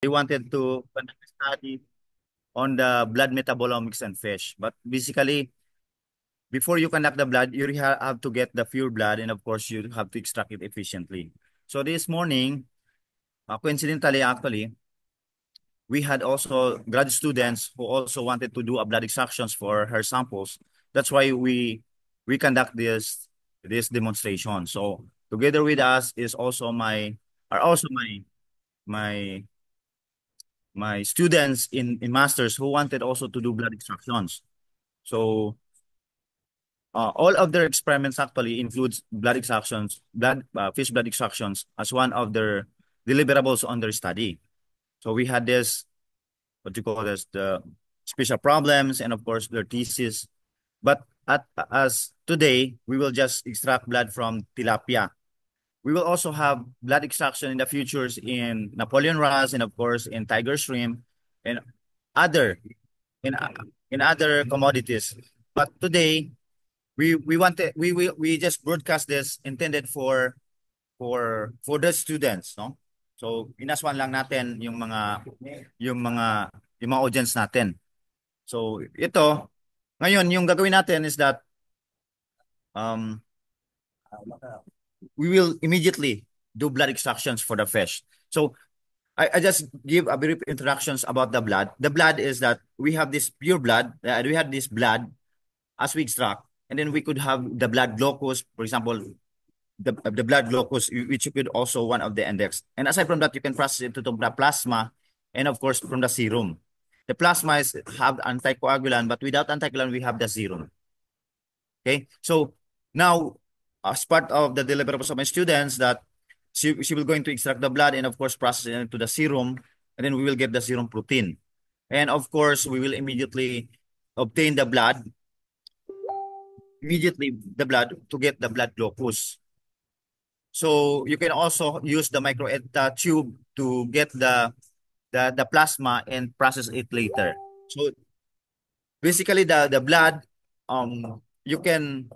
wanted to conduct a study on the blood metabolomics and fish. But basically, before you conduct the blood, you have to get the pure blood, and of course, you have to extract it efficiently. So this morning, coincidentally, actually, we had also grad students who also wanted to do a blood extractions for her samples. That's why we conduct this demonstration. So together with us is also my my students in masters who wanted also to do blood extractions. So all of their experiments actually includes blood extractions, fish blood extractions as one of their deliverables on their study. So we had this, what you call this, the special problems and of course their thesis. But as today, we will just extract blood from tilapia. We will also have blood extraction in the futures in Napoleon wrasse and of course in tiger shrimp and other in in other commodities. But today we just broadcast this intended for the students, no? So inaswan lang natin yung mga yung mga audience natin. So ito ngayon yung gagawin natin is that um we will immediately do blood extractions for the fish. So I just give a brief introductions about the blood. The blood is that we have this pure blood. We have this blood as we extract, and then we could have the blood glucose, for example, the blood glucose, which you could also one of the index. And aside from that, you can process it to the plasma, and of course from the serum. The plasma is have anticoagulant, but without anticoagulant, we have the serum. Okay, so now as part of the deliverables of my students that she will going to extract the blood and of course process it into the serum, and then we will get the serum protein. And of course, we will immediately obtain the blood to get the blood glucose. So you can also use the tube to get the plasma and process it later. So basically the blood you can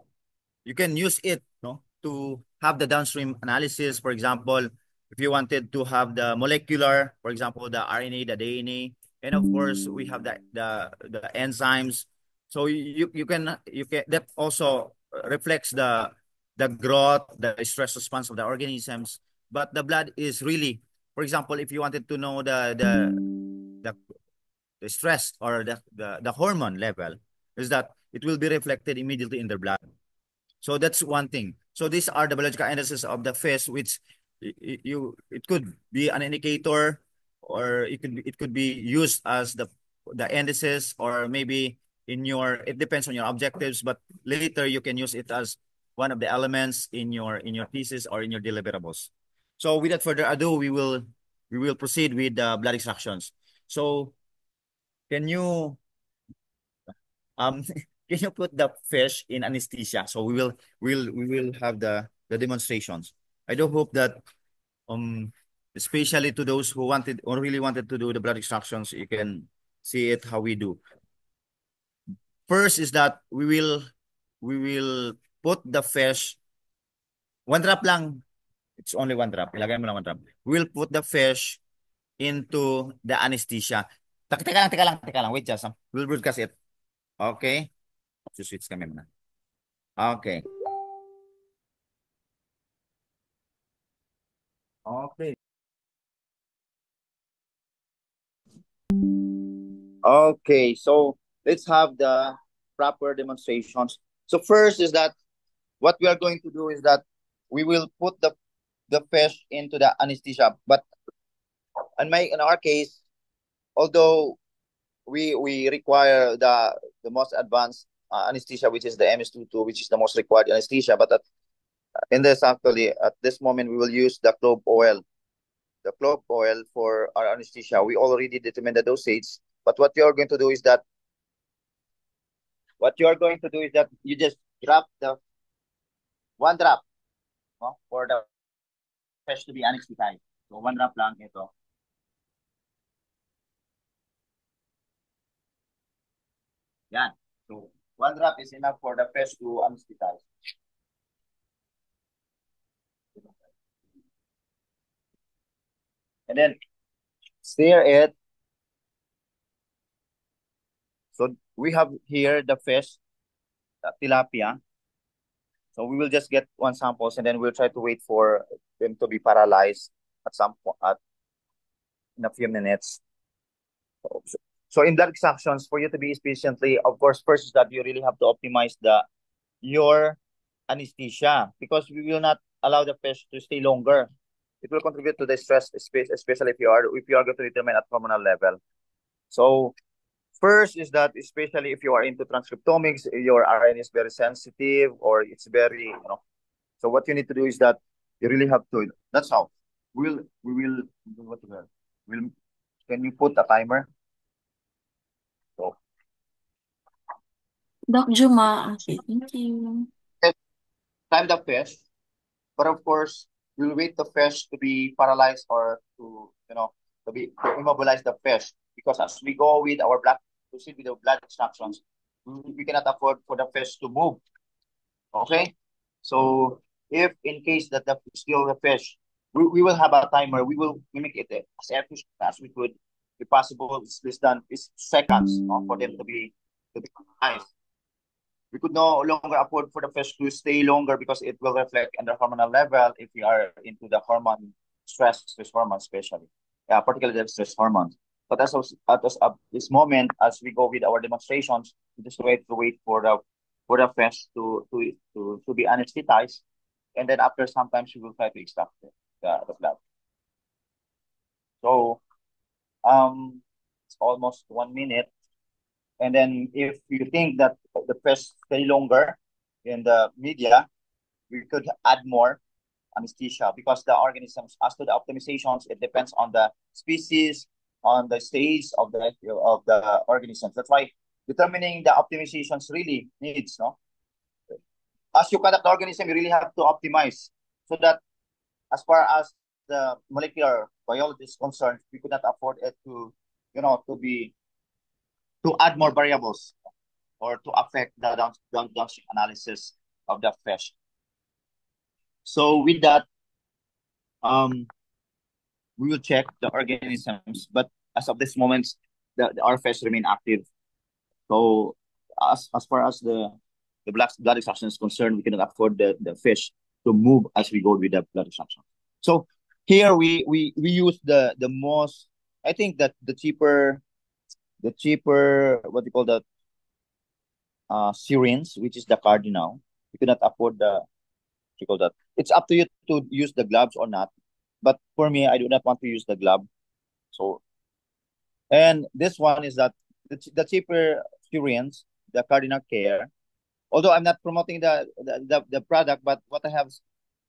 use it, no, to have the downstream analysis. For example, if you wanted to have the molecular, for example, the RNA, the DNA, and of course we have the enzymes. So you can that also reflects the growth, the stress response of the organisms. But the blood is really, for example, if you wanted to know the, the stress or the hormone level, is that it will be reflected immediately in their blood. So that's one thing. So these are the biological indices of the fish, which it could be an indicator, or it could be used as the indices, or maybe it depends on your objectives. But later you can use it as one of the elements in your thesis or in your deliverables. So without further ado, we will proceed with the blood extractions. So can you um can you put the fish in anesthesia? So we will have the demonstrations. I do hope that um especially to those who wanted or really wanted to do the blood extractions, you can see it how we do. First is that we will put the fish, one drop lang. It's only one drop. Ilagay mo lang one drop. We'll put the fish into the anesthesia. Teka lang. Wait just. We'll broadcast it. Okay? Switch kami muna. Okay. Okay. Okay, so let's have the proper demonstrations. So first is that what we are going to do is that we will put the fish into the anesthesia. But in our case, although we require the most advanced anesthesia, which is the MS22, which is the most required anesthesia, but in this actually at this moment we will use the clove oil. The clove oil for our anesthesia. We already determined the dosage, but what you are going to do is that you just drop the one drop, no, for the fish to be anesthetized. So one drop lang ito. Yan. So one drop is enough for the fish to anesthetize. And then stir it. So we have here the fish, tilapia. So we will just get one samples and then we'll try to wait for them to be paralyzed at some point in a few minutes. So, so in blood extractions, for you to be efficiently, of course, first is that you really have to optimize your anesthesia because we will not allow the fish to stay longer. It will contribute to the stress, especially if you are going to determine at hormonal level. So first is that especially if you are into transcriptomics, your RNA is very sensitive or it's very. So what you need to do is that you really have to. That's how we will what will. Can you put a timer? So Doc Juma, okay, thank you. time the fish. But of course, we'll wait the fish to be paralyzed or to immobilize the fish because as we go with our blood proceed with the blood extractions, we cannot afford for the fish to move. Okay, so if in case that the still the fish, we will have a timer. We will mimic it as efficient as we could. If possible, it's less than it's seconds for them to be nice. We could no longer afford for the fish to stay longer because it will reflect on the hormonal level if we are into the hormone stress hormone especially. Yeah, particularly the stress hormones. But as of this moment, as we go with our demonstrations, we just wait for the fish to be anesthetized, and then after sometimes we will try to extract the blood. So it's almost 1 minute. And then if you think that the fish stay longer in the media, we could add more anesthesia because the organisms, as to the optimizations, it depends on the species, on the stage of the organisms. That's why determining the optimizations really needs, no? As you conduct the organism, you really have to optimize so that as far as the molecular biology is concerned, we could not afford it to add more variables or to affect the downstream analysis of the fish. So with that, um, we will check the organisms, but as of this moment, our fish remain active. So as far as the blood extraction is concerned, we cannot afford the fish to move as we go with the blood extraction. So here we use the most, I think that the cheaper what you call that syringe, which is the cardinal. You cannot afford what you call that. It's up to you to use the gloves or not. But for me, I do not want to use the glove. So and this one is that the cheaper syringe, the Cardinal Care. Although I'm not promoting the product, but what I have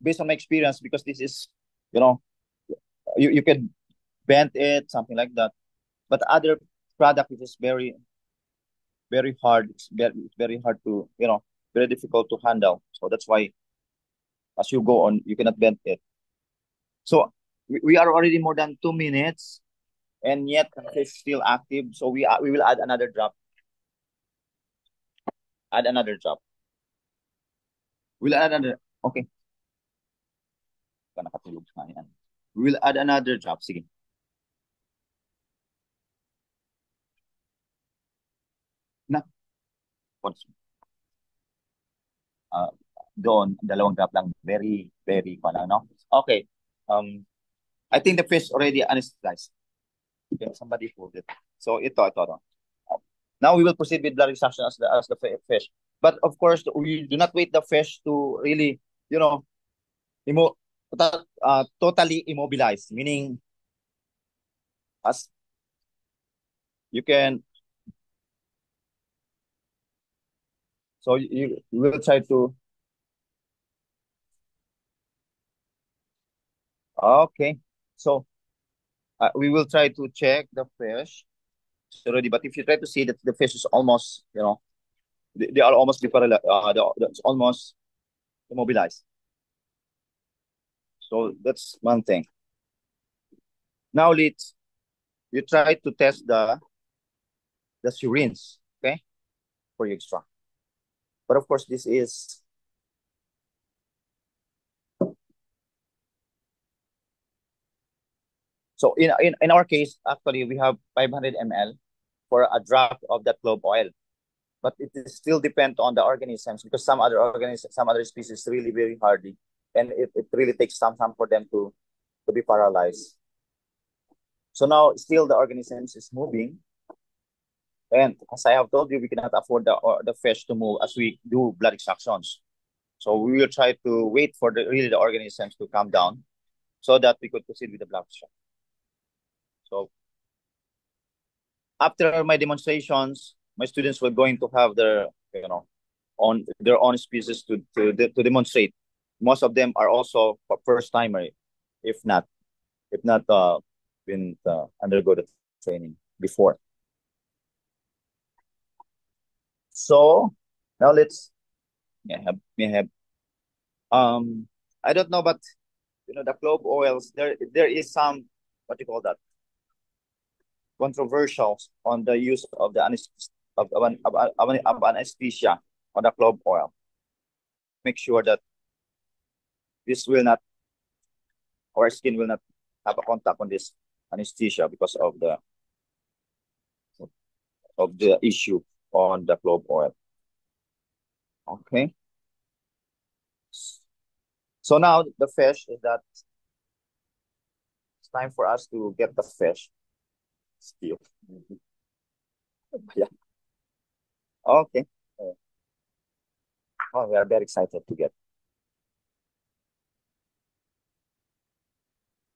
based on my experience, because this is, you know, you can bend it, something like that. But other product which is very, very hard, it's very hard to, very difficult to handle. So that's why as you go on, you cannot bend it. So we are already more than 2 minutes, and yet the fish is still active. So we will add another drop. Add another drop. We'll add another. Okay. Nakatulog na yan. We will add another drop. Sige. Na. Once. Uh, doon, dalawang drop lang. Very, very, no? Okay. I think the fish already anesthetized. Okay, somebody put it. So ito. Now we will proceed with blood extraction as the fish. But of course, we do not wait the fish to really, you know, immo totally immobilized. Meaning, as you can, so you will try to. Okay, so we will try to check the fish already. But if you try to see that the fish is almost, they are almost it's almost immobilized. So that's one thing. Now let's you try to test the syringe, okay, for your extract. But of course, this is So in our case, actually, we have 500 ml for a drop of that clove oil. But it is still depend on the organisms because some other species really very hardy, and it really takes some time for them to be paralyzed. So now still the organisms is moving, and as I have told you, we cannot afford the fish to move as we do blood extractions. So we will try to wait for the organisms to calm down so that we could proceed with the blood extraction. So after my demonstrations, my students were going to have their on their own species to demonstrate. Most of them are also first timer, if not been undergo the training before. So now let's may have I don't know, but the clove oils, there is some, what do you call that, controversial on the use of the of anesthesia on the clove oil. Make sure that this will not, our skin will not have a contact on this anesthesia because of the issue on the clove oil. Okay. So now the fish is that it's time for us to get the fish still. Yeah. Okay. Oh, we are very excited to get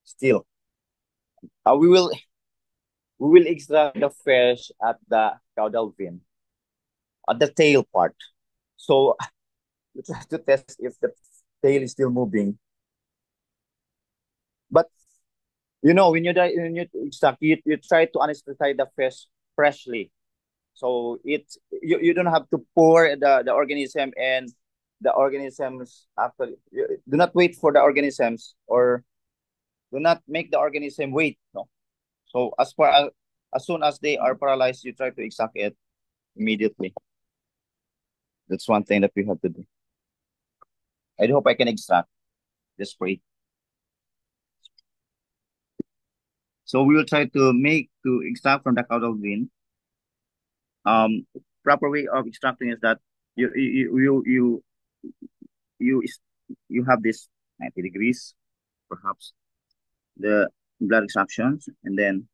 still. We will extract the fish at the caudal fin, at the tail part. So we try to test if the tail is still moving. But when you extract, you try to anesthetize the fish freshly. So you don't have to pour the organism, and the organisms actually, do not wait for the organisms, or do not make the organism wait. No. So as soon as they are paralyzed, you try to extract it immediately. That's one thing that we have to do. I hope I can extract the spray. So we will try to extract from the caudal vein. Proper way of extracting is that you you you you you, is- you have this 90 degrees, perhaps, the blood extractions, and then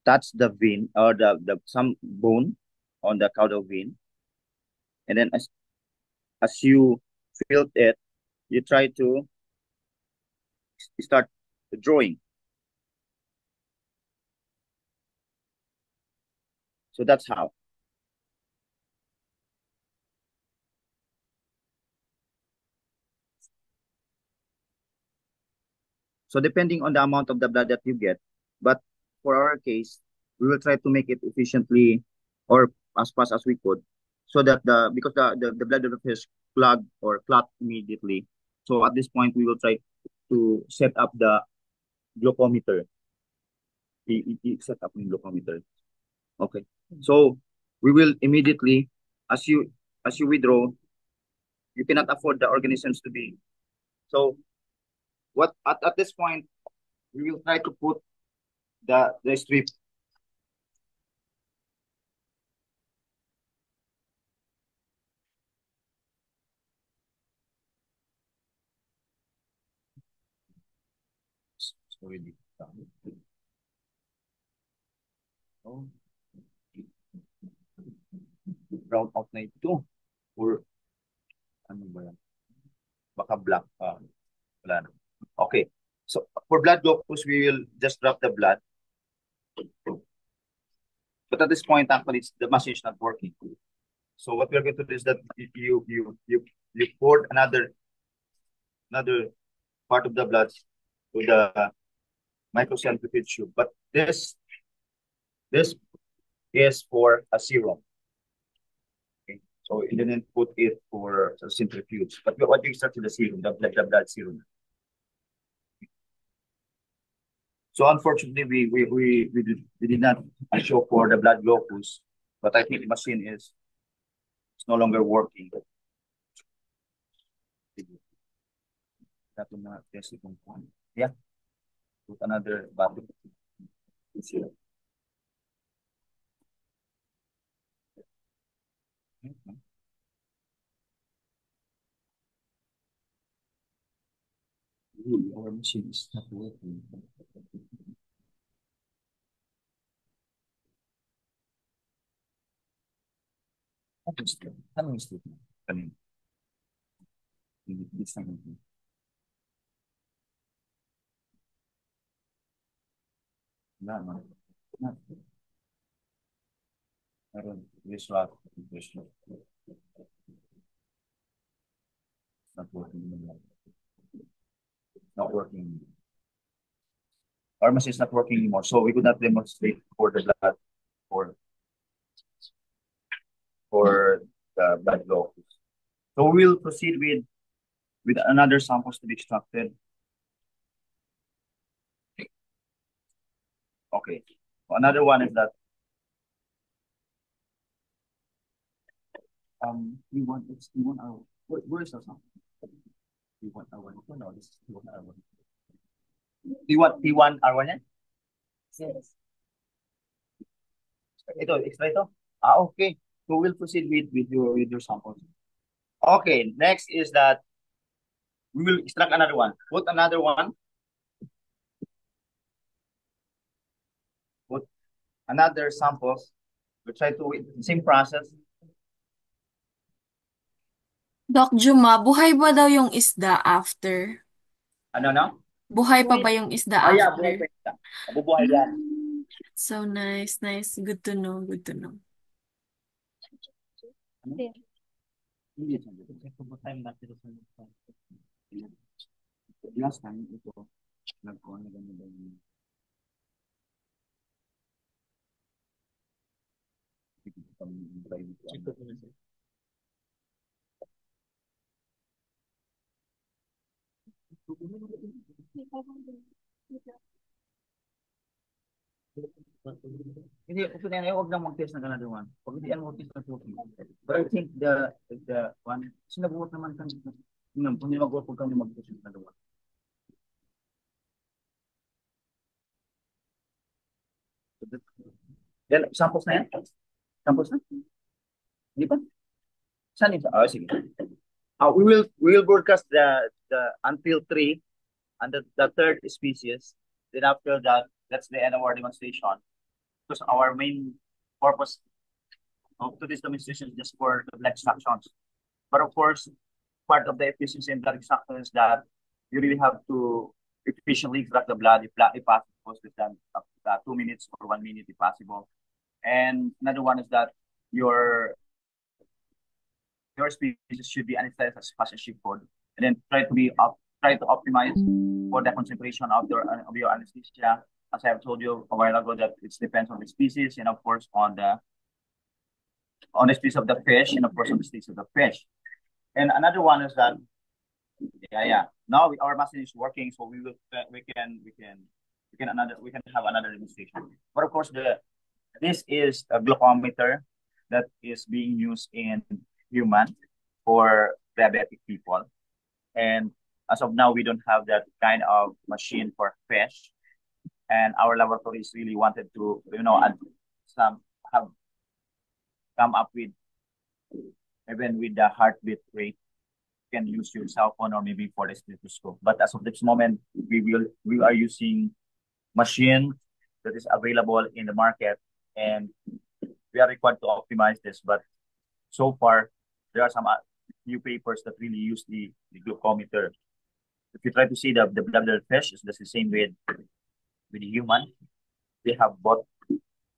touch the vein or the some bone on the caudal vein, and then as you feel it, you try to start drawing. So that's how. So depending on the amount of the blood that you get, but for our case, we will try to make it efficiently or as fast as we could, so that because the blood of the fish clog or clot immediately. So at this point, we will try to set up the glucometer. Set up the glucometer. Okay. So we will immediately, as you withdraw, you cannot afford the organisms to be. So what at this point, we will try to put the strip. Already done. Oh, brown out na ito. Or ano ba yan? Baka black pa. Wala na. Okay. So for blood glucose, we will just drop the blood. But at this point, actually, the machine is not working. So what we're going to do is that you pour another part of the blood to the microcentrifuge tube. But this is for a serum. Okay. So you didn't put it for a centrifuge. But what you extract is the serum, the blood serum. So unfortunately, we did not show for the blood glucose, but I think the machine is no longer working. Ito na test itong point. Yeah, put another bottle. It's here. Mhm. Really, our machine is not working. Anong mistake? Kanina. This time. Wala, no? Not. Meron. Visual. Visual. Not working anymore. Not working. Our machine is not working anymore. So we could not demonstrate for the blood for for the blood flow. So we'll proceed with another samples to be extracted. Okay. Another one is that T1 R where is the sample? T1 R1. No, this is T1 R1. T1 R1 yan? Yes. Ito, extra ito? Ah, okay. So we'll proceed with your samples. Okay, next is that we will extract another one. Put another one. Put another samples. We try to with same process. Doc Juma, buhay ba daw yung isda after? Ano na? Buhay pa ba yung isda Ah, yeah, buhay pa after? yan. Mabubuhay yan. So nice, nice. Good to know, good to know. Ano? Hindi. Time natin sa last time ito nagkuha na ganun yung hindi, okay na yan. Huwag lang mag-test ng another one. Pag hindi yan mag-test ng cooking. But I think the one, kasi nag-work naman kami. Kung hindi mag-work, huwag kami mag-test ng another one. Then, samples na yan? Samples na? Hindi pa? Saan yung? Ah, sige. We will broadcast the until 3 and the third species. Then after that, that's the end of our demonstration. Because our main purpose of today's demonstration is just for the blood extractions. But of course, part of the efficiency in blood extraction is that you really have to efficiently extract the blood if possible, within 2 minutes or 1 minute if possible. And another one is that your your species should be anesthetized as fast as you could, and then try to optimize for the concentration of your anesthesia. As I have told you a while ago, that it depends on the species and of course on the species of the fish and of course on the species of the fish. And another one is that yeah. Now our machine is working, so we can have another demonstration. But of course, this is a glucometer that is being used in human for diabetic people. And as of now, we don't have that kind of machine for fish. And our laboratories really wanted to, add some have come up with even with the heartbeat rate, you can use your cell phone or maybe for the stethoscope. But as of this moment, we are using machine that is available in the market, and we are required to optimize this. But so far, there are some new papers that really use the glucometer. If you try to see the blood of the fish, it's the same with the human. They have both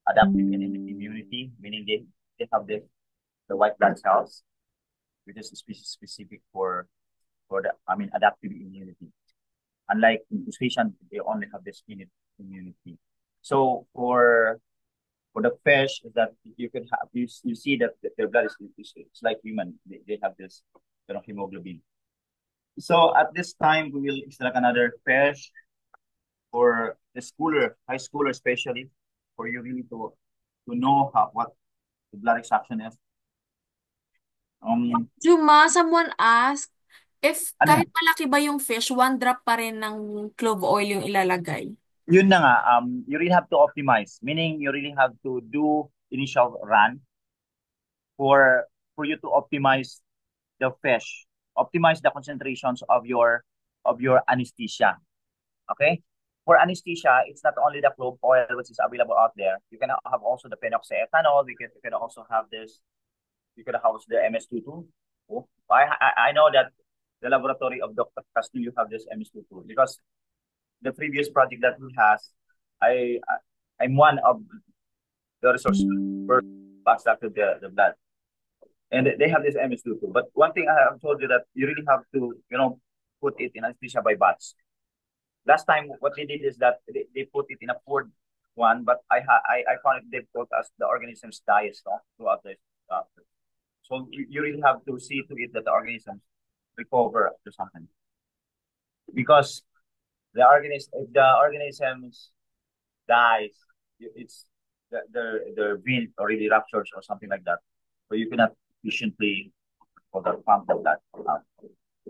adaptive and immunity, meaning they have the white blood cells, which is specific for the adaptive immunity. Unlike in crustacean, they only have this innate immunity. So for the fish, is that you can have you see that their blood is it's like human. They have this hemoglobin. So at this time, we will extract another fish for the high schooler especially, for you really to know what the blood extraction is. Juma, someone asked, If Ano kahit yan? malaki ba yung fish, one drop pa rin ng clove oil yung ilalagay. Yun na nga, you really have to optimize, meaning you really have to do initial run for you to optimize the fish, optimize the concentrations of your anesthesia. Okay? For anesthesia, it's not only the clove oil which is available out there. You can have also the phenoxyethanol. You can also have this. You can have the MS22. Oh, I know that the laboratory of Dr. Castillo have this MS22 because the previous project that he has, I'm one of the resource first extracted the blood, and they have this MS22. But one thing I have told you that you really have to put it in anesthesia by batch. Last time, what they did is that they put it in a poured one, but I found it difficult as the organisms dies no, throughout the uh, so you really have to see to it that the organisms recover after something because if the organisms dies, it's the vein already ruptures or something like that, so you cannot efficiently or the pump the blood out.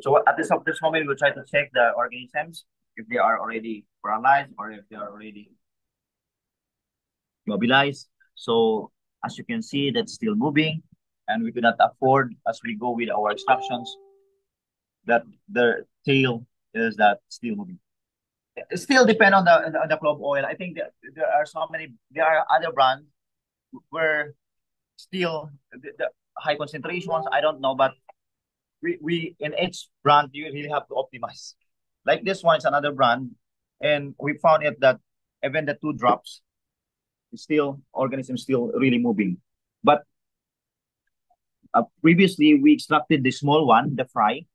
So at this moment, we'll try to check the organisms if they are already paralyzed or if they are already mobilized. So as you can see, that's still moving, and we cannot afford as we go with our instructions that the tail is that still moving. It still depend on the clove oil. I think there are so many. There are other brands where still the high concentrations. I don't know, but we in each brand you really have to optimize. Like this one is another brand, and we found it that even the two drops, still organism still really moving. But previously we extracted the small one, the fry,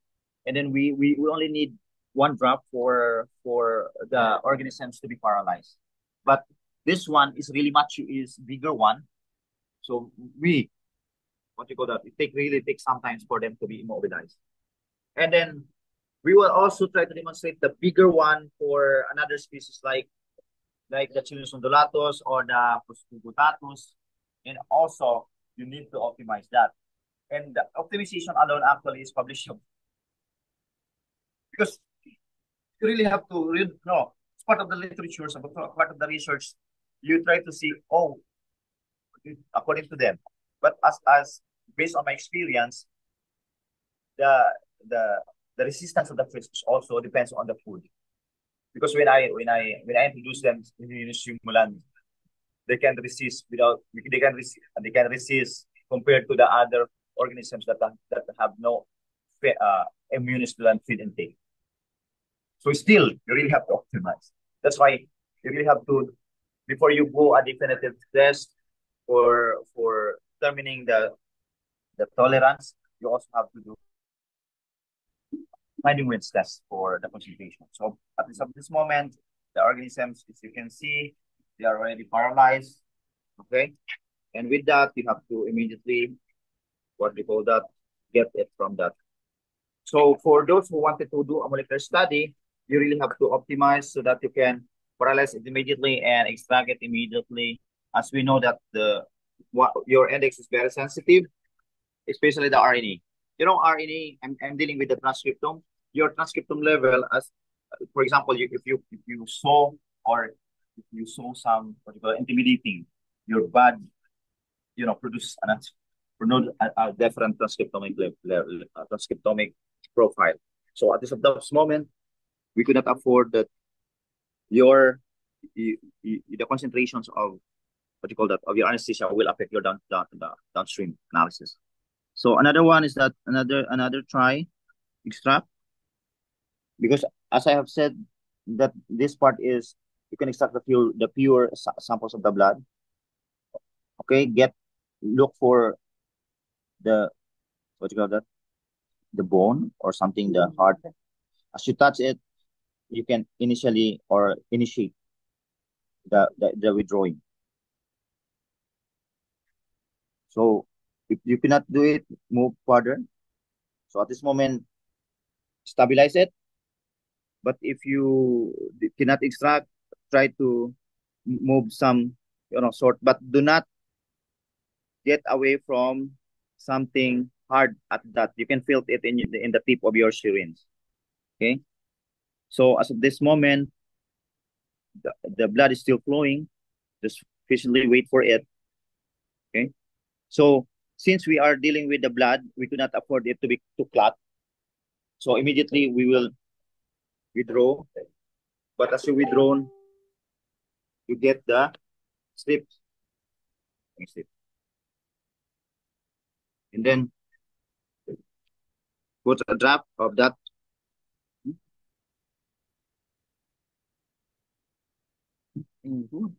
and then we only need one drop for the organisms to be paralyzed. But this one is really much is bigger one, so we what you call that? It really takes sometimes for them to be immobilized. And then we will also try to demonstrate the bigger one for another species like the Chilus undulatus or the Puscubutatus. And also, you need to optimize that. And the optimization alone actually is publishing because you really have to read. No, it's part of the literature, so part of the research. You try to see, oh, according to them. But as based on my experience, the the the resistance of the fish also depends on the food. Because when I introduce them in simulan, they can resist compared to the other organisms that have no immune stimulant feed intake. So still you really have to optimize. That's why you really have to before you go a definitive test for determining the tolerance, you also have to do finding weights test for the concentration. So at this moment, the organisms, as you can see, they are already paralyzed. Okay. And with that, you have to immediately, what we call that, get it from that. So for those who wanted to do a molecular study, you really have to optimize so that you can paralyze it immediately and extract it immediately. As we know that your index is very sensitive, especially the RNA. You know, RNA, I'm dealing with the transcriptome. Your transcriptome level, as for example, if you saw or if you saw some what you call intimidating, your body, produce a different transcriptomic profile. So at this moment, we could not afford that your the concentrations of what you call that of your anesthesia will affect your downstream analysis. So another one is that another try extract because as I have said that this part is you can extract the pure samples of the blood. Okay, look for the what you call that the bone or something the heart. As you touch it, you can initially or initiate the withdrawing. So if you cannot do it, move further. So at this moment, stabilize it. But if you cannot extract, try to move some sort, but do not get away from something hard at that. You can feel it in the tip of your syringe. Okay. So as of this moment, the blood is still flowing. Just patiently wait for it. Okay. So since we are dealing with the blood, we could not afford it to clot. So immediately we will withdraw. But as you withdraw, you get the slip. Slip. And then put a drop of that. Mhm.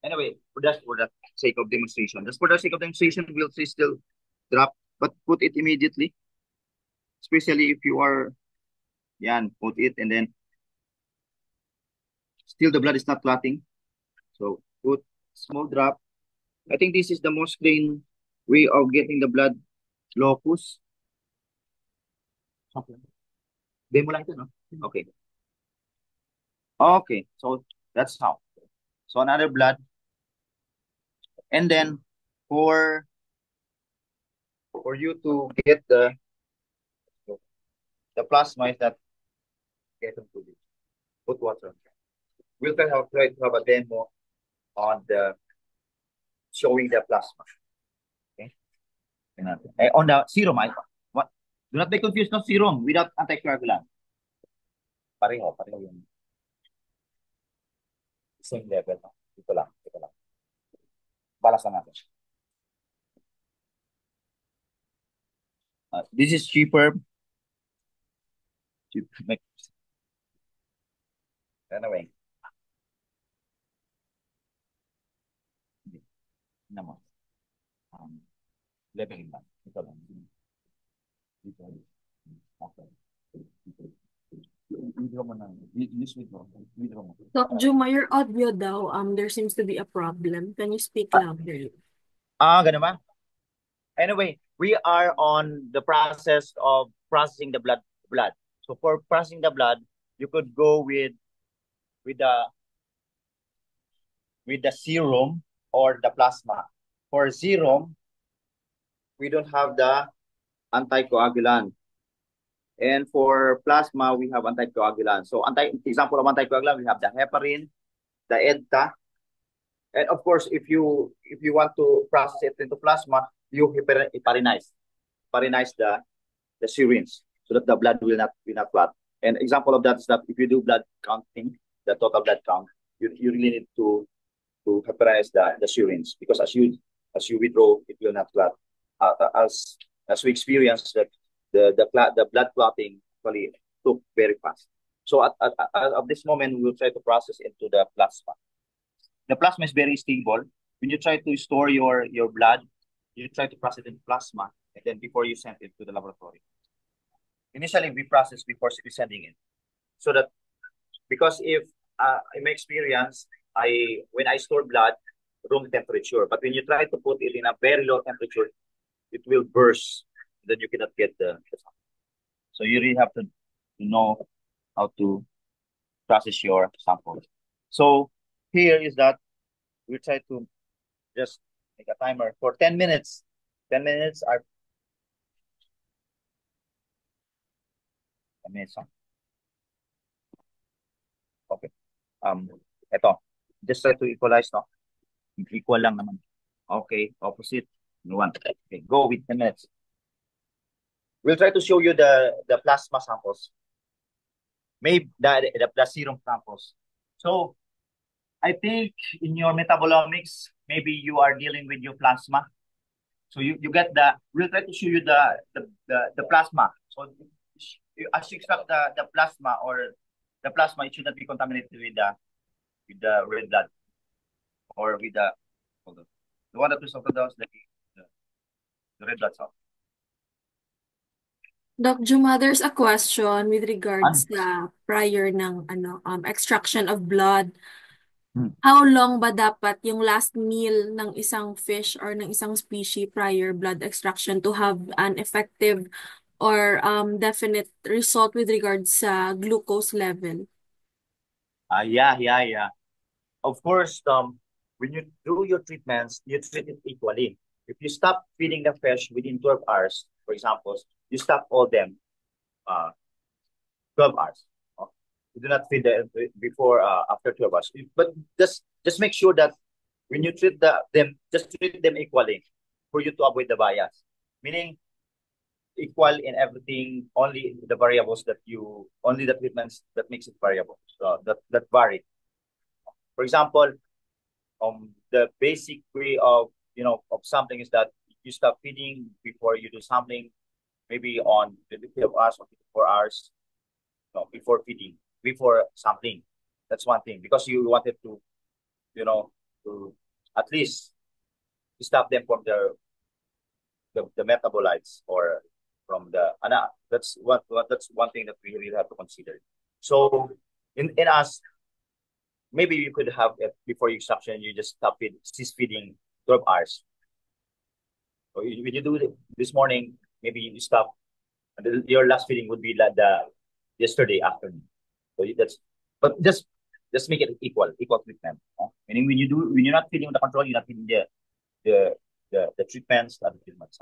Anyway, for the sake of demonstration, just for the sake of demonstration, we'll say still drop, but put it immediately, especially if you are, yeah, put it and then still the blood is not clotting. So put small drop. I think this is the most clean way of getting the blood locus. Okay. Demo lang ito, no? Okay. Okay. So that's how. So another blood. And then for you to get the plasma is that get into this. Put water. We'll try to have a demo on the showing the plasma. Okay. On the serum, what? Do not be confused, no serum without anticoagulant. Pareho yung same level. No? Ito lang. Balas lang natin. This is cheaper. Anyway, hindi naman. Um, leveling lang. Ito lang. Dito. Okay. Withdraw mo na. Use withdraw. Withdraw mo. Doc Juma, your audio daw, there seems to be a problem. Can you speak louder? Ganun ba? Anyway, we are on the process of processing the blood. So for processing the blood, you could go with the with the serum or the plasma. For serum, we don't have the anticoagulant. And for plasma, we have anticoagulant. So example of anticoagulant, we have the heparin, the EDTA, and of course, if you want to process it into plasma, you heparinize the syringe so that the blood will not clot. And example of that is that if you do blood counting, the total blood count, you really need to heparinize the syringe because as you withdraw, it will not clot. As we experienced that the blood clotting actually took very fast. So at this moment, we will try to process into the plasma. The plasma is very stable. When you try to store your blood, you try to process it in plasma, and then before you send it to the laboratory. Initially, we process before sending it, so that because if in my experience, when I store blood, room temperature, but when you try to put it in a very low temperature, it will burst. Then you cannot get the sample. So you really have to know how to process your sample. So here is that we try to just make a timer for 10 minutes. 10 minutes are 10 minutes. Huh? Okay. Ito. Just try to equalize, no? Equal lang naman. Okay. Opposite. One. Okay. Go with 10 minutes. We'll try to show you the plasma samples. Maybe the serum samples. So I think in your metabolomics, maybe you are dealing with your plasma. So you get we'll try to show you the plasma. So as you extract the plasma or the plasma, it should not be contaminated with the red blood or with the one that we saw was the red blood cell. Doc Juma, there's a question with regards Ano? sa prior ng extraction of blood. How long ba dapat yung last meal ng isang fish or ng isang species prior blood extraction to have an effective or definite result with regards sa glucose level? Yeah. Of course, when you do your treatments, you treat it equally. If you stop feeding the fish within 12 hours, for example, you stop all them 12 hours. Oh. You do not feed them before after 12 hours. But just make sure that when you treat them, just treat them equally for you to avoid the bias. Meaning equal in everything, only the variables that you only the treatments that makes it variable. So that vary. For example, the basic way of of something is that you stop feeding before you do something, maybe on 12 hours or 54 hours, before feeding, before something. That's one thing because you wanted to, you know, to at least stop them from the metabolites or from the that's that's one thing that we really have to consider. So in us, maybe you could have it before you suction, you just stop it, cease feeding 12 hours. So when you do it this morning, maybe you stop, and your last feeding would be like the yesterday afternoon. So that's, but just make it equal treatment. Meaning when you're not feeding the control, you're not feeding the the treatments, the treatments.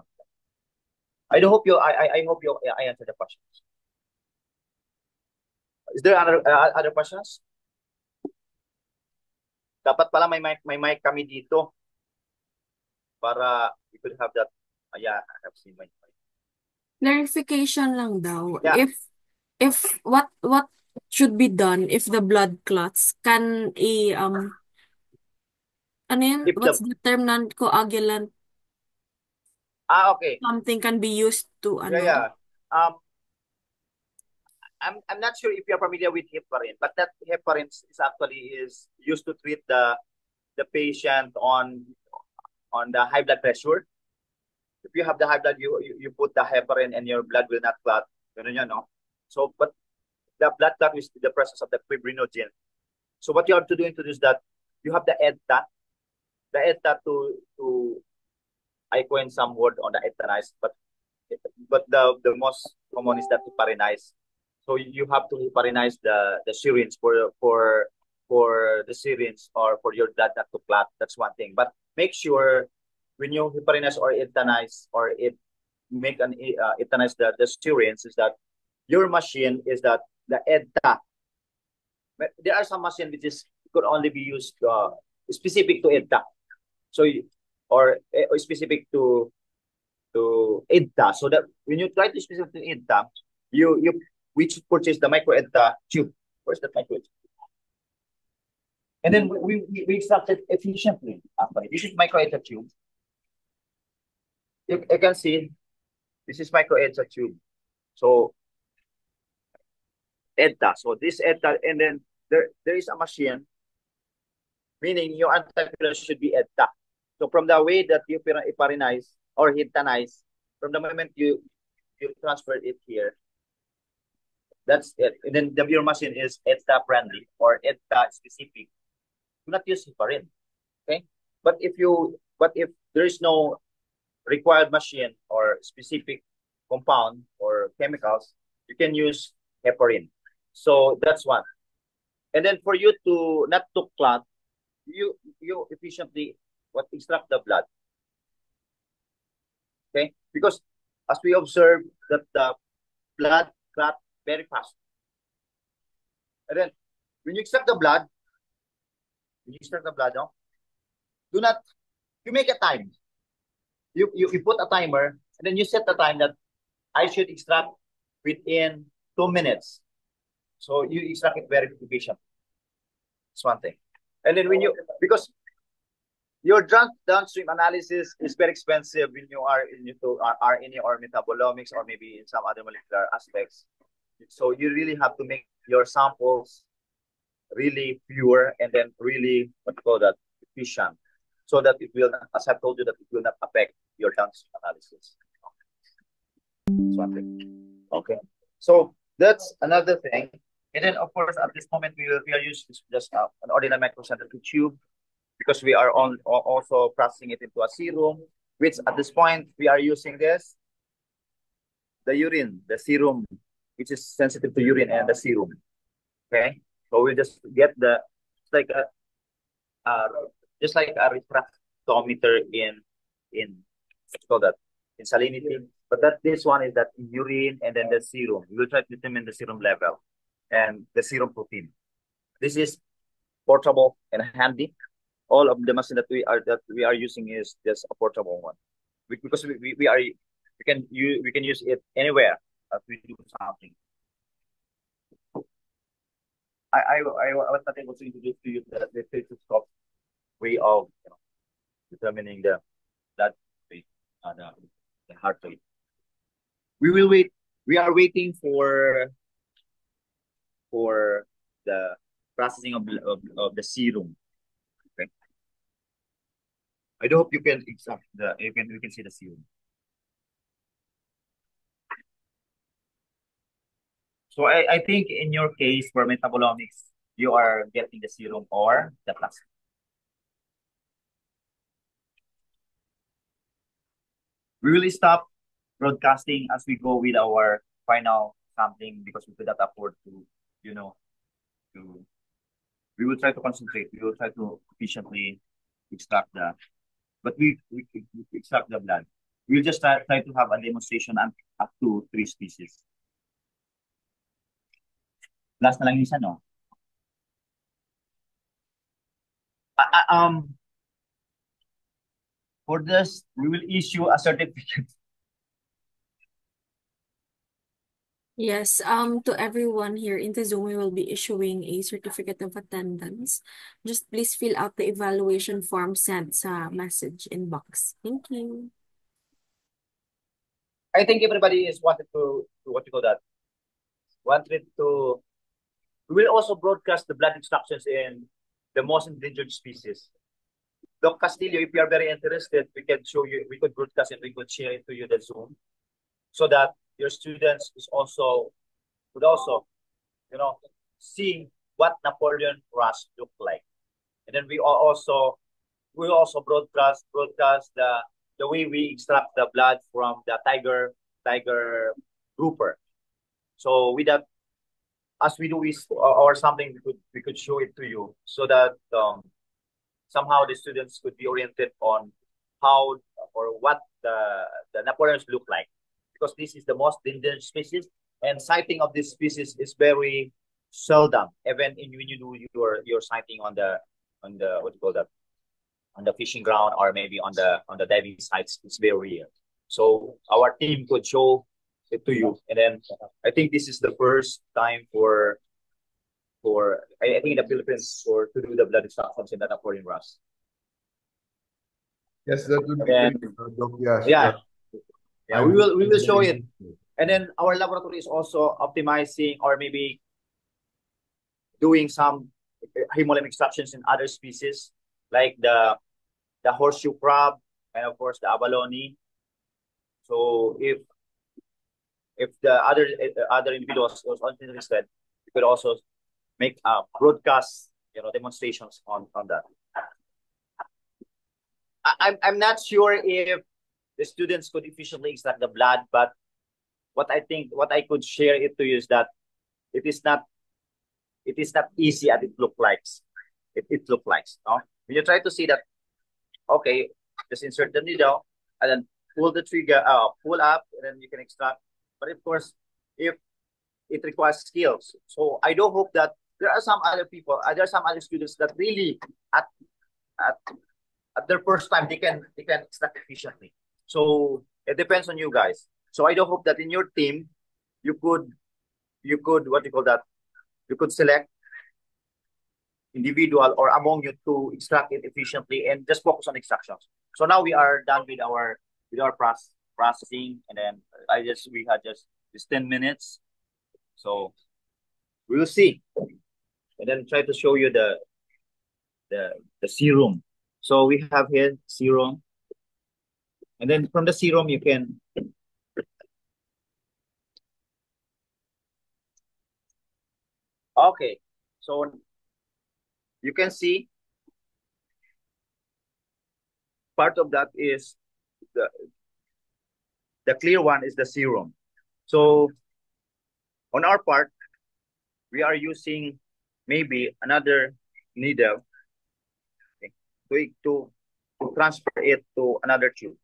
I hope you I answered the questions. Is there other questions? Dapat pala may mic kami dito para we could have that. Yeah, I have seen my mic. Clarification lang daw. Yeah, If what should be done if the blood clots? Can a ano yun? if What's the the term non coagulant okay. something can be used to Yeah. ano? Um, I'm not sure if you're familiar with heparin, but that heparin is actually is used to treat the patient on the high blood pressure. If you have the high blood, you put the heparin and your blood will not clot. Ganun yun, no? So, but the blood clot is the presence of the fibrinogen. So what you have to do into this that you have the EDTA to I coin some word on the ethanize, but the most common is that heparinize. So you have to heparinize the syringe for the syringe or for your blood not to clot. That's one thing. But make sure when you heparinize or ethanize or it make an ethanize the syringe is that your machine is that the EDTA. There are some machine which is could only be used specific to EDTA. So or specific to EDTA. So that when you try to specific to EDTA, you we should purchase the micro EDTA tube. Where's that micro? And then we extract it efficiently. Actually, this is micro EDTA tube. You can see this is micro EDTA tube. So EDTA. So this EDTA, and then there is a machine, meaning your antivirus should be EDTA. So from the way that you heparinize or hetanize, from the moment you transfer it here, that's it. And then your machine is EDTA friendly or EDTA specific. Do not use heparin. Okay. But if there is no required machine or specific compound or chemicals, you can use heparin. So that's one. And then for you to not to clot, you efficiently extract the blood. Okay, because as we observe that the blood clot very fast. And then when you extract the blood, no, do not you make a time. You put a timer and then you set the time that I should extract within 2 minutes. So you extract it very efficient. That's one thing. And then when you because your drug downstream analysis is very expensive when you are into RNA or metabolomics or maybe in some other molecular aspects. So you really have to make your samples really pure and then really what you call that efficient, so that it will not, as I told you, that it will not affect your downstream analysis. That's one thing. Okay. So that's another thing. And then, of course, at this moment, we are using just an ordinary microcentric tube because we are also processing it into a serum, which at this point, we are using the urine, the serum, which is sensitive to urine and the serum. Okay, so we just get it's like uh, just like a refractometer in what's called that in salinity. But that this one is that in urine and then the serum. We will try to determine the serum level and the serum protein. This is portable and handy. All of the machine that we are using is just a portable one. Because we can use it anywhere as we do something. I was not able to introduce to you the stethoscope way of determining the blood rate, the heart rate. We will wait. We are waiting for the processing of the serum. Okay. I do hope you can extract you can see the serum. So I think in your case for metabolomics, you are getting the serum or the plasma. We will stop broadcasting as we go with our final sampling because we could not afford to, you know, to we will try to concentrate. We will try to efficiently extract but we extract the blood. We'll just try to have a demonstration up to 3 species. Last na lang yung isa, no? For this, we will issue a certificate. Yes, to everyone here in the Zoom, we will be issuing a certificate of attendance. Just please fill out the evaluation form sent sa message inbox. Thank you. I think everybody is wanted to what you call that? Wanted to. We will also broadcast the blood extractions in the most endangered species. Doc Castillo, if you are very interested, we can show you. We could broadcast it. We could share it to you the Zoom, so that your students would also, see what Napoleon Rush looked like. And then we also broadcast the way we extract the blood from the tiger grouper. So with that, as we do is or something we could show it to you so that somehow the students could be oriented on how or what the Napoleons look like, because this is the most endangered species, and sighting of this species is very seldom. Even when you do your sighting on the what you call that, on the fishing ground or maybe on the diving sites, it's very rare. So our team could show it to you, and then I think this is the first time I think in the Philippines for to do the blood extractions in the Napoleon Rust. Yes, that would be And great, Doc. Yes, yeah, yeah, we will show it. it. And then our laboratory is also optimizing or maybe doing some hemolymph extractions in other species like the horseshoe crab and of course the abalone. So if the other individuals was interested, we could also make broadcast demonstrations on that. I'm not sure if the students could efficiently extract the blood, but what I could share it to you is that it is not easy as it look like. It look like, no? When you try to see that, okay, just insert the needle and then pull the trigger, pull up, and then you can extract. But of course, if it requires skills, so I do hope that there are some other people, there are some other students that really at at, at their first time they can extract efficiently. So it depends on you guys. So I do hope that in your team you could what you call that, you could select individual or among you to extract it efficiently and just focus on extractions. So now we are done with our processing, and then we had just 10 minutes. So we will see, and then try to show you the serum. So we have here serum, and then from the serum you can Okay, so you can see part of that is the the clear one is the serum. So on our part, we are using maybe another needle, okay, to transfer it to another tube.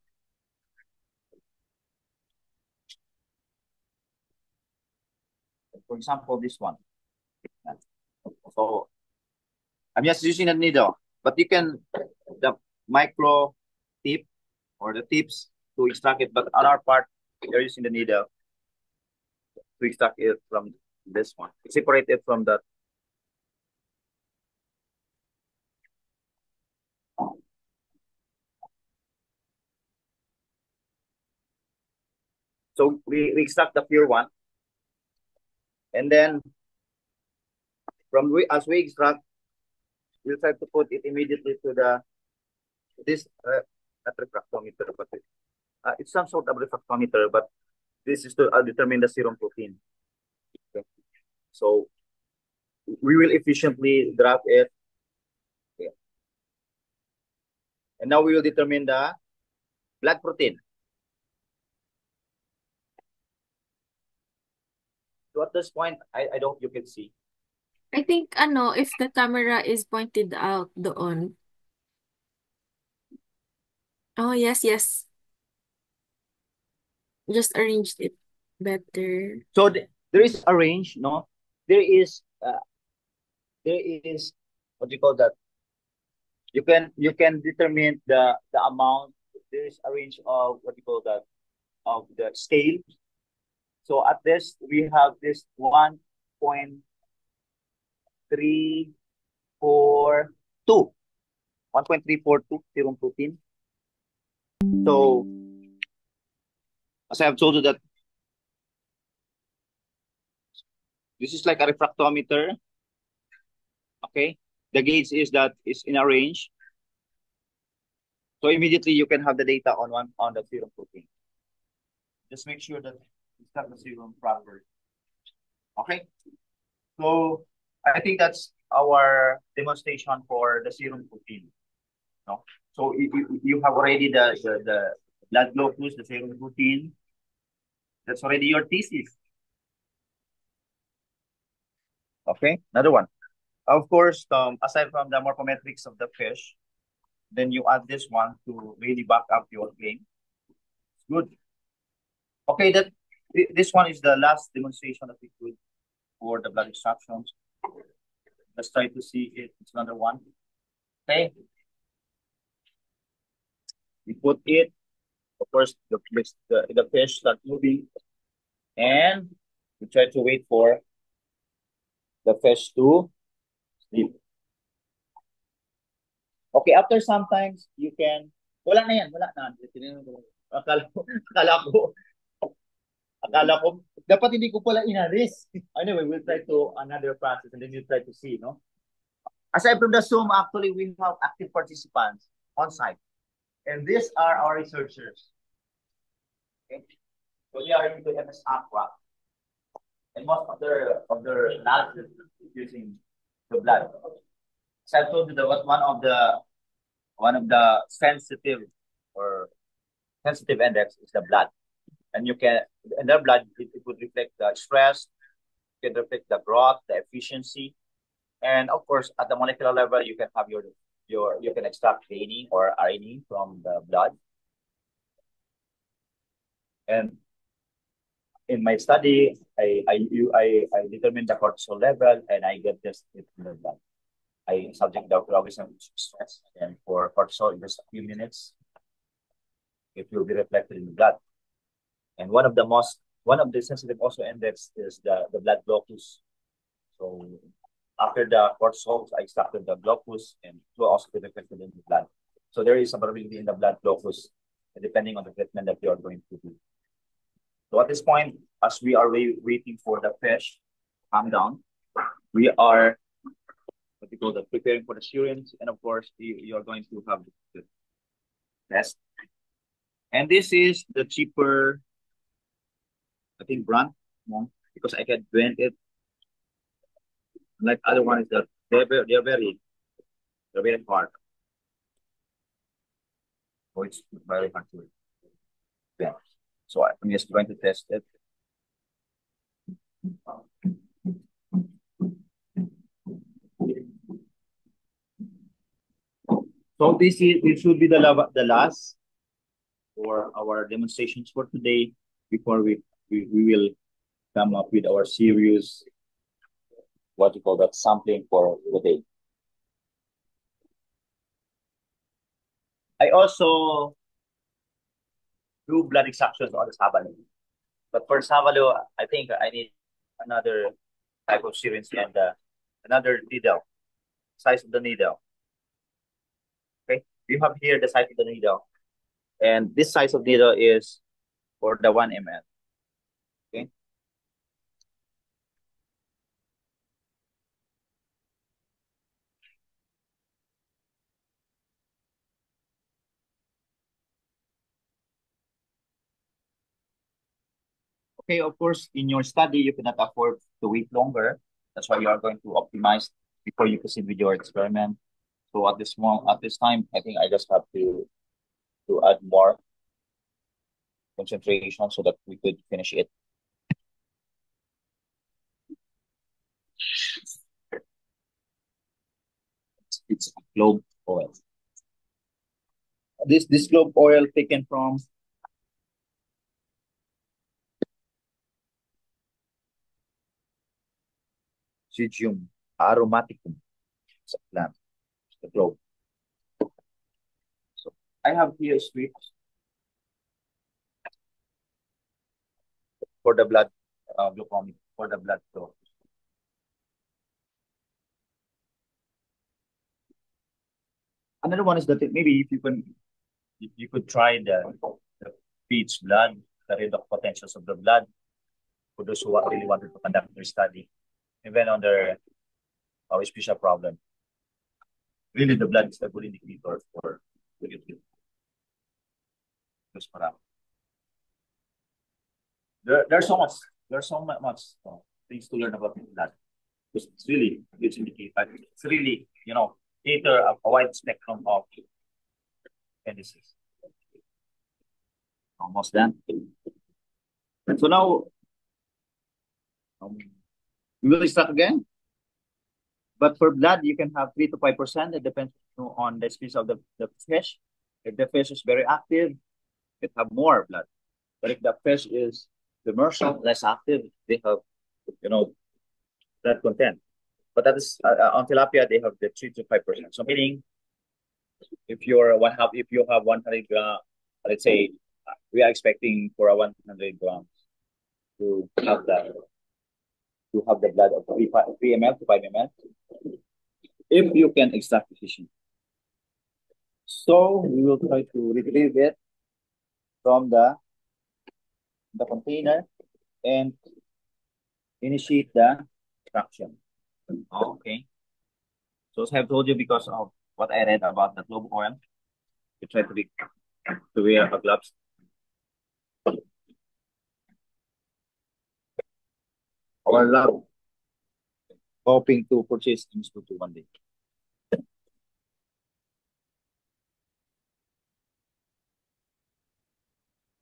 For example, this one. So I'm just using a needle, but you can the micro tip or the tips to extract it. But on our part, we're using the needle to extract it from this one. Separate it from that. So we extract the pure one, and then as we extract, we'll try to put it immediately to the this not refractometer, but it's some sort of refractometer, but this is to determine the serum protein. Okay. So we will efficiently drop it. Okay. And now we will determine the blood protein. So at this point, I don't you can see. I think, if the camera is pointed out doon. Oh, yes, yes. Just arranged it better. So there is a range, no? There is uh, there is what do you call that? You can determine the amount. There is a range of what do you call that of the scale. So at this we have this 1.342. 1.342 serum protein. So as I have told you that this is like a refractometer. Okay. The gauge is that is in a range. So immediately you can have the data on the serum protein. Just make sure that you start the serum properly. Okay. So I think that's our demonstration for the serum protein. No? So you have already the blood glucose, the serum protein. That's already your thesis. Okay. Another one. Of course, aside from the morphometrics of the fish, then you add this one to really back up your claim. Good. Okay, this one is the last demonstration that we could for the blood extractions. Let's try to see it. It's another one. Okay. We put it. Of course, the fish start moving, and we try to wait for the fish to sleep. Okay, after sometimes you can. Wala na yan, wala na. Akala ko, akala ko, akala ko, dapat hindi ko pala inaris. Anyway, we'll try to another process and then we'll try to see, no? Aside from the Zoom, actually, we have active participants on site. And these are our researchers. Okay? So they are into MS Aqua. And most of their analysis is using the blood. So I told you that one of the sensitive or sensitive index is the blood. And you can in their blood it would reflect the stress, it can reflect the growth, the efficiency. And of course, at the molecular level, you can have you can extract DNA or RNA from the blood. And in my study, I determine the cortisol level and I get this in the blood. I subject the organism to stress, and for cortisol, in just a few minutes, it will be reflected in the blood. And one of the sensitive also index is the blood glucose. So after the cortisol, I extracted the glucose and it will also be reflected in the blood. So there is a variability in the blood glucose depending on the treatment that you are going to do. So at this point, as we are waiting for the fish to calm down, we are what we call the preparing for the serums, and of course you are going to have the test. And this is the cheaper, I think, brand, no? Because I can blend it. Like other one is that they're very hard. So it's very hard to yeah. So I'm just going to test it. So this will be the last for our demonstrations for today before we will come up with our serious what you call that sampling for the day. I also do blood extractions on the Sabalo. But for Sabalo, I think I need another type of syringe and another needle, size of the needle. Okay, we have here the size of the needle, and this size of needle is for the 1 ml. Okay. Okay, of course, in your study, you cannot afford to wait longer. That's why you are going to optimize before you proceed with your experiment. So at this time, I think I just have to add more concentration so that we could finish it. It's clove oil. This clove oil taken from Syzygium aromaticum. It's a plant, the clove. So I have here strips for the blood glucomic for the blood flow. Another one is that maybe if you could try the feeds blood, the redox potentials of the blood for those who really wanted to conduct their study, even on their special problem. Really, the blood is a good indicator for those parameters. There's so much, there's so much things to learn about blood. It's really, it's indicator. It's really, cater a wide spectrum of disease. Almost done. So now um, we will start again. But for blood, you can have 3 to 5%. It depends on the species of the fish. If the fish is very active, it have more blood. But if the fish is demersal, less active, they have, blood content. But that is on tilapia, they have the 3 to 5%. So meaning, if you have 100 gram, let's say we are expecting for a 100 grams to have the blood of 3 ml to 5 ml if you can extract efficiently. So we will try to retrieve it from the container and initiate the extraction. Okay. So as I have told you, because of what I read about the clove oil, you try to wear a gloves. Our lab hoping to purchase things to 1 day.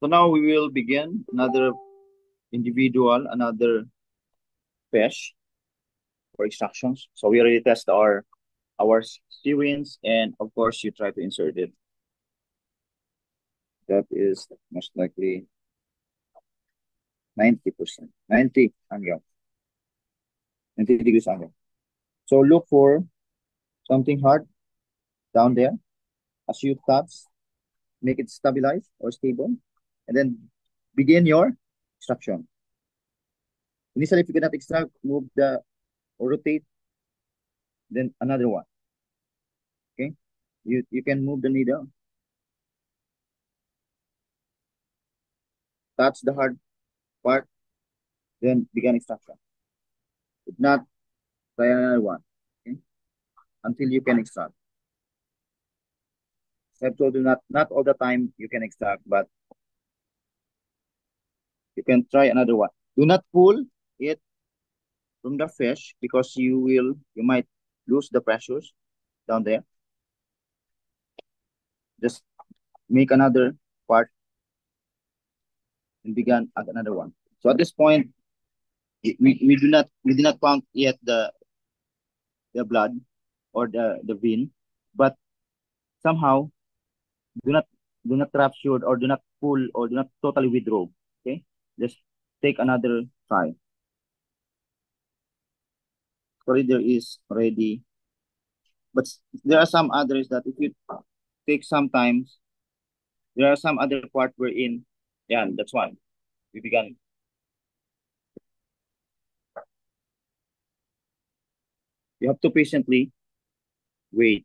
So now we will begin another fish for extractions. So we already test our syringe, and of course you try to insert it. That is most likely 90%, 90 angle, 90 degrees angle. So look for something hard down there. As you touch, make it stabilize or stable, and then begin your extraction. Initially, if you cannot extract, move or rotate, then another one. Okay, you can move the needle, touch the hard part, then begin extraction. If not, try another one. Okay, until you can extract. I've told you not all the time you can extract, but you can try another one. Do not pull it from the fish because you might lose the pressures down there. Just make another part and begin at another one. So at this point, we do not count yet the blood or the vein, but somehow do not rupture or do not pull or do not totally withdraw. Okay, just take another try. Sorry, there is already, but there are some others that if you take sometimes there are some other part we're in. Yeah, that's why we began. You have to patiently wait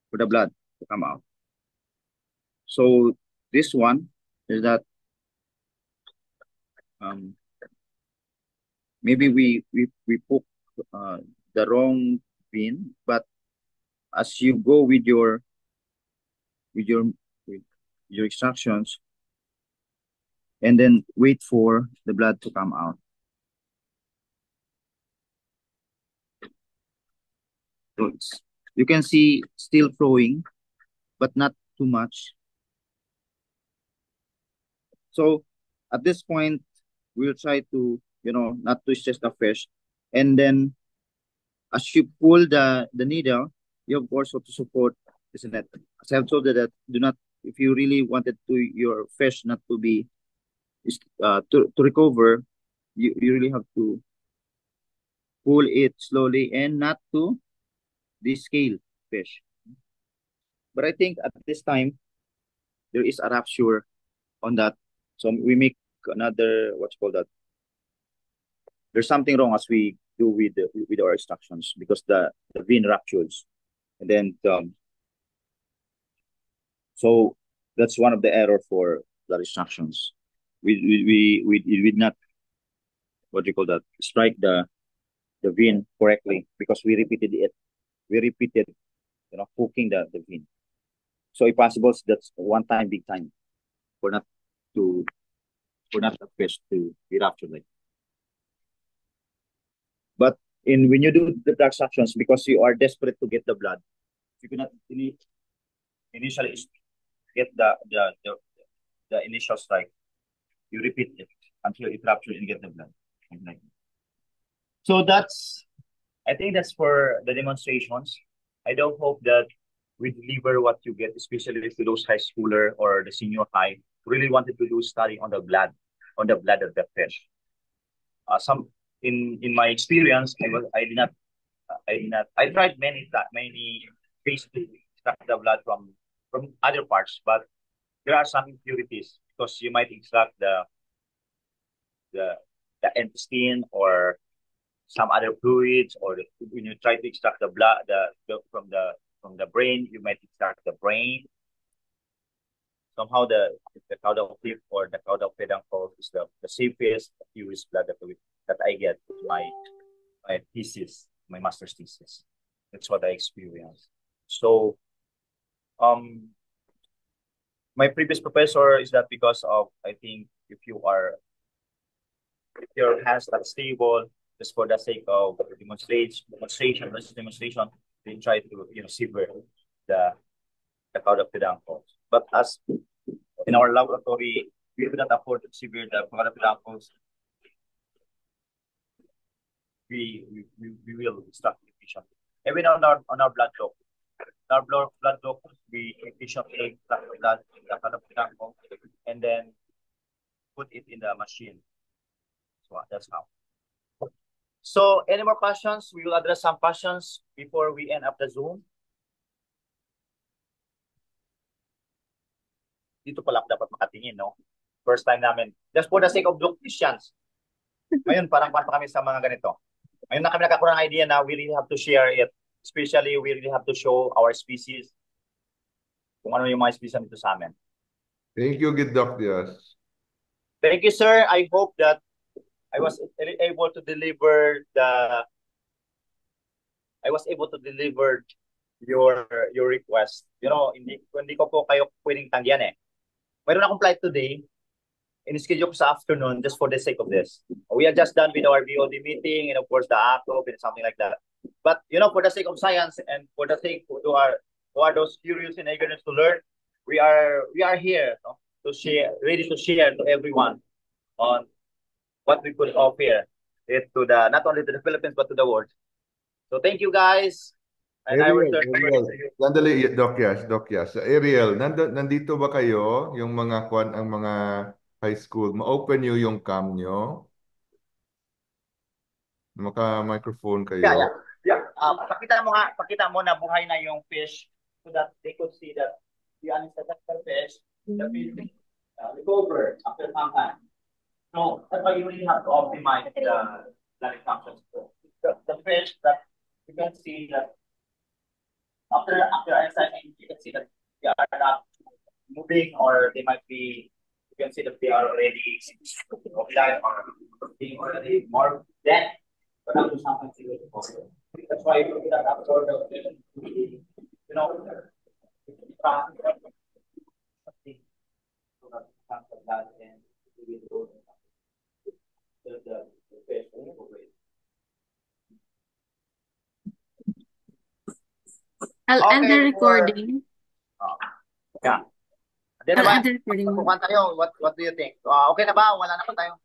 for the blood to come out. So this one is that um, maybe we put uh, the wrong pin, but as you go with your with your instructions and then wait for the blood to come out. So you can see still flowing, but not too much. So at this point, we'll try to, not to stress the fish. And then as you pull the needle, you of course have to support, isn't it? As I've told you that do not, if you really wanted to your fish not to be to recover, you really have to pull it slowly and not to descale fish. But I think at this time there is a rupture on that. So we make another what's called that. There's something wrong as we do with our instructions because the vein ruptures. And then so that's one of the error for the instructions. We did not what do you call that strike the vein correctly because we repeated it. We repeated, hooking the vein. So if possible, that's one time, big time, for not to for not the fish to be ruptured. Like. But in when you do the transactions because you are desperate to get the blood, you cannot initially get the initial strike. You repeat it until it ruptures and get the blood. Like so I think that's for the demonstrations. I don't hope that we deliver what you get, especially to those high schooler or the senior high who really wanted to do study on the blood of the fish. Some in my experience, I tried many ways to extract the blood from other parts, but there are some impurities because you might extract the the intestine or some other fluids, or when you try to extract the blood from the brain, you might extract the brain. Somehow the caudal flip or the caudal peduncle is the safest purest blood that I get in my thesis, my master's thesis. That's what I experienced. So um my previous professor is that because of I think if your hands not stable, just for the sake of demonstration, they try to sever the the cloud of peduncles. But as in our laboratory, we do not afford to sever the cloud of peduncles. We will extract efficiently. Even on our blood flow. Our blood flow, we efficiently extract the blood in the cloud of peduncle and then put it in the machine. So that's how. So, any more questions? We will address some questions before we end up the Zoom. Dito pala ako dapat makatingin, no? First time namin. Just for the sake of Christians. Ngayon, parang pa kami sa mga ganito. Ngayon na kami nakakuha ng idea na we really have to share it. Especially, we really have to show our species kung ano yung mga species nito sa amin. Thank you, good Doc Diaz. Thank you, sir. I hope that I was able to deliver your request. Hindi ko po kayo pwedeng tanggihan eh. Mayroon akong flight today in-schedule ko sa afternoon just for the sake of this. We are just done with our BOD meeting and of course the ACOP and something like that. But for the sake of science and for the sake who are those curious and eagerness to learn, we are here, to share, ready to share to everyone on what we could offer it to the not only to the Philippines but to the world. So thank you guys. And I will Ariel, turn Ariel. to you. Sandali, Doc Yas. Ariel, nandito ba kayo, yung mga ang mga high school? Ma-open nyo yung cam nyo? Maka-microphone Yeah, kayo? yeah. Yeah. Pakita mo na buhay na yung fish so that they could see that the ancestral fish, the fish recover after some time. So that's why you really have to optimize the functions. The fish that you can see that after exercising, you can see that they are not moving or they might be, you can see that they are already offline or being already more dead. But not to something serious. That's why you look at that sort of something so that blood and the fish will recover. I'll end the Okay, recording. yeah. Then I'll naman, end the recording. tayo, what do you think? Okay na ba? Wala na ba tayong